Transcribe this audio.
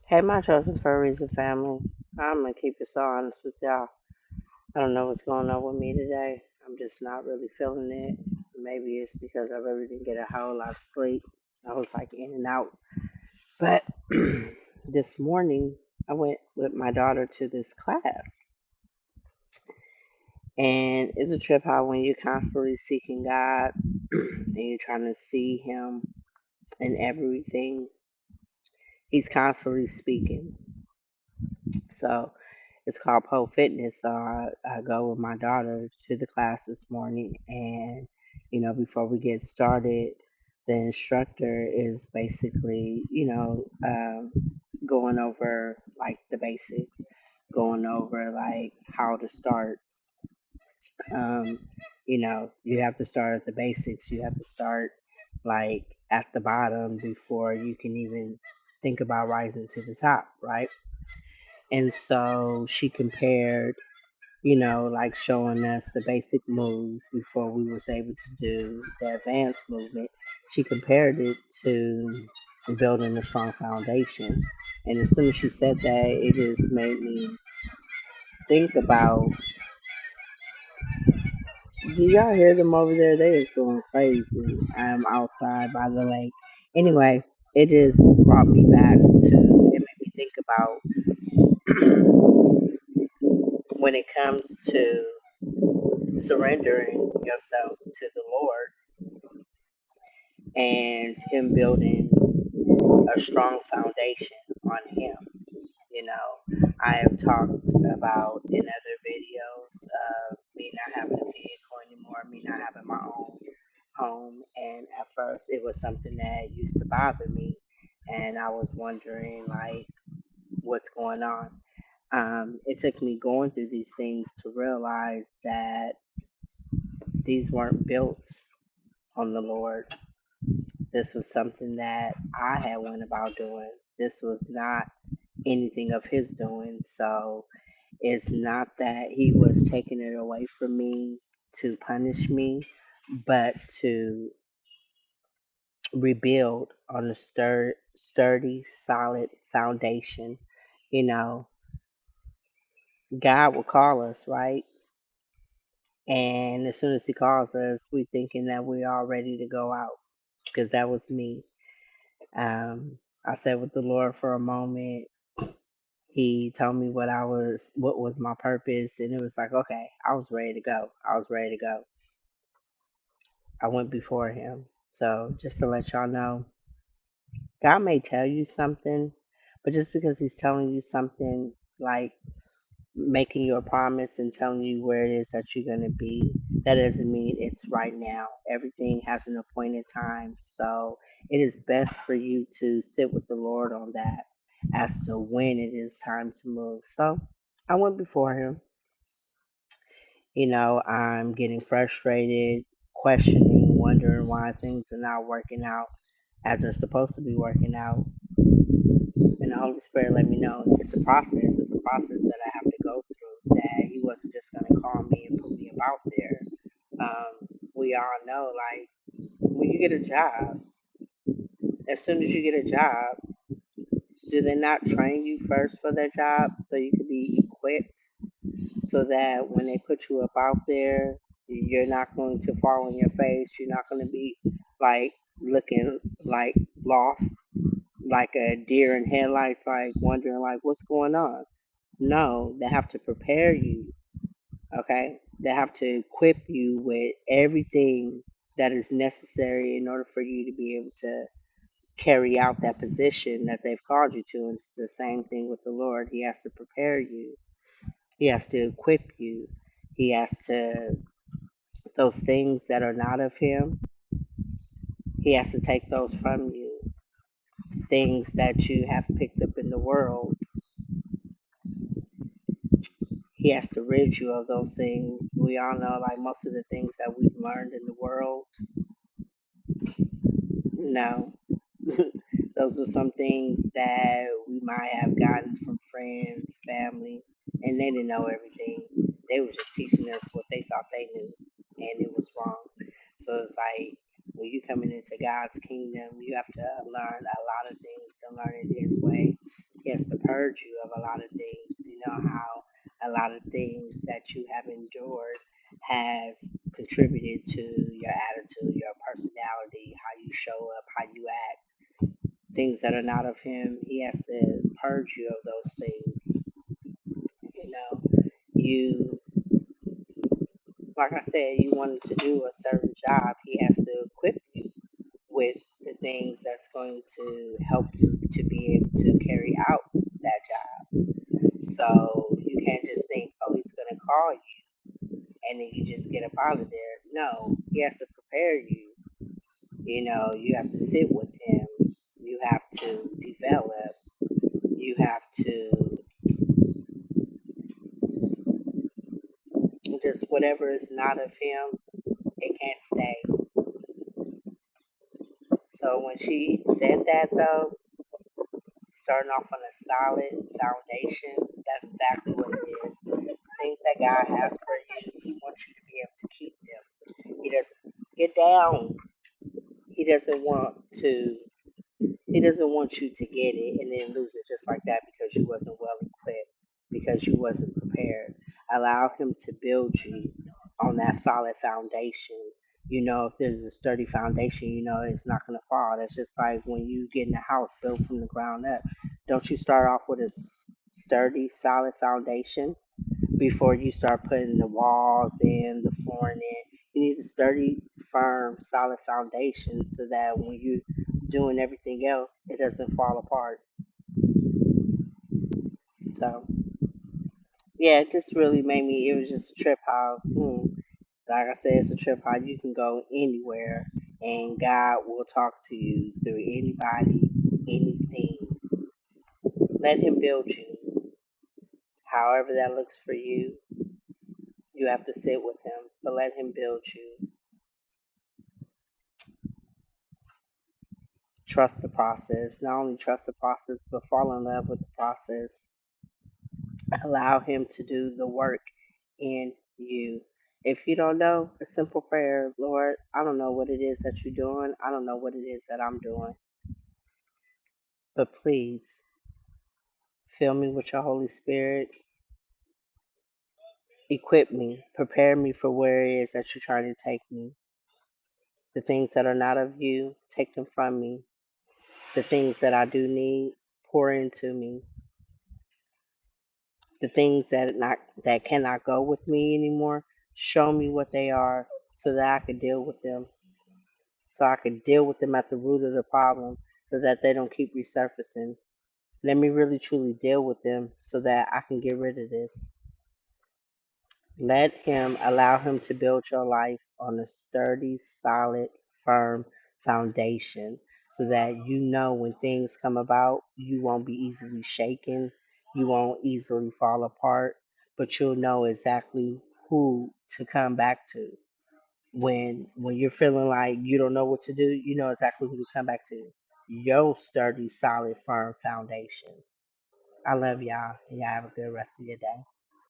Hey, my chosen furries and family. I'm gonna keep it so honest with y'all. I don't know what's going on with me today. I'm just not really feeling it. Maybe it's because I really didn't get a whole lot of sleep. I was like in and out. But this morning, I went with my daughter to this class. And it's a trip how when you're constantly seeking God and you're trying to see Him in everything, He's constantly speaking. So it's called Pole Fitness. So I go with my daughter to the class this morning, and before we get started, the instructor is basically going over like the basics, going over like how to start. Um, you have to start at the basics. You have to start like at the bottom before you can even think about rising to the top, right? And so she compared, like showing us the basic moves before we was able to do the advanced movement. She compared it to building a strong foundation. And as soon as she said that, it just made me think about, do y'all hear them over there? They is going crazy. I'm outside by the lake. Anyway, it just brought me back to, it made me think about when it comes to surrendering yourself to the Lord and Him building a strong foundation on Him. I have talked about in other videos me not having a vehicle anymore, me not having my own home, and at first it was something that used to bother me, and I was wondering like what's going on. It took me going through these things to realize that these weren't built on the Lord. This was something that I had went about doing. This was not anything of His doing. So it's not that He was taking it away from me to punish me, but to rebuild on a sturdy, solid foundation. You know, God will call us, right? And as soon as He calls us, we thinking that we're all ready to go out. Because that was me. I sat with the Lord for a moment. He told me what was my purpose, and it was like, okay, I was ready to go. I was ready to go. I went before Him. So just to let y'all know, God may tell you something, but just because He's telling you something, like making you a promise and telling you where it is that you're going to be, that doesn't mean it's right now. Everything has an appointed time. So it is best for you to sit with the Lord on that as to when it is time to move. So I went before Him. I'm getting frustrated, questioning, wondering why things are not working out as they're supposed to be working out. And the Holy Spirit let me know it's a process. It's a process that I have to go through. That He wasn't just going to call me and put me about there. We all know, like, when you get a job, as soon as you get a job, do they not train you first for that job so you can be equipped so that when they put you up out there, you're not going to fall on your face. You're not going to be like looking like lost, like a deer in headlights, like wondering like what's going on. No, they have to prepare you. Okay, they have to equip you with everything that is necessary in order for you to be able to carry out that position that they've called you to. And it's the same thing with the Lord. He has to prepare you. He has to equip you. He has to, those things that are not of Him, He has to take those from you. Things that you have picked up in the world, He has to rid you of those things. We all know, like, most of the things that we've learned in the world, no. Those are some things that we might have gotten from friends, family, and they didn't know everything. They were just teaching us what they thought they knew, and it was wrong. So it's like when you coming into God's kingdom, you have to learn a lot of things and learn it His way. He has to purge you of a lot of things. You know how a lot of things that you have endured has contributed to your attitude, your personality, how you show up, how you act. Things that are not of him, he has to purge you of those things. You know, you, like I said, you wanted to do a certain job, he has to equip you with the things that's going to help you to be able to carry out that job. So you can't just think, oh, he's going to call you and then you just get up out of there. No, he has to prepare you. You know, you have to sit with him. You have to develop. You have to just whatever is not of him, it can't stay. So when she said that though, starting off on a solid foundation, that's exactly what it is. Things that God has for you, He wants you to be able to keep them. He doesn't get down. He doesn't want to. He doesn't want you to get it and then lose it just like that because you wasn't well equipped, because you wasn't prepared. Allow Him to build you on that solid foundation. You know, if there's a sturdy foundation, you know it's not going to fall. That's just like when you get in a house built from the ground up. Don't you start off with a sturdy, solid foundation before you start putting the walls in, the flooring in? You need a sturdy, firm, solid foundation so that when you doing everything else, it doesn't fall apart. So yeah, it just really made me. It was just a trip how, like I said, it's a trip how you can go anywhere and God will talk to you through anybody, anything. Let Him build you. However that looks for you, you have to sit with Him, but let Him build you. Trust the process. Not only trust the process, but fall in love with the process. Allow Him to do the work in you. If you don't know, a simple prayer, Lord, I don't know what it is that you're doing. I don't know what it is that I'm doing. But please, fill me with your Holy Spirit. Equip me. Prepare me for where it is that you're trying to take me. The things that are not of you, take them from me. The things that I do need, pour into me. The things that cannot go with me anymore, show me what they are so that I can deal with them. So I can deal with them at the root of the problem so that they don't keep resurfacing. Let me really truly deal with them so that I can get rid of this. Let Him allow Him to build your life on a sturdy, solid, firm foundation so that you know when things come about, you won't be easily shaken, you won't easily fall apart, but you'll know exactly who to come back to. When you're feeling like you don't know what to do, you know exactly who to come back to. Your sturdy, solid, firm foundation. I love y'all. And y'all have a good rest of your day.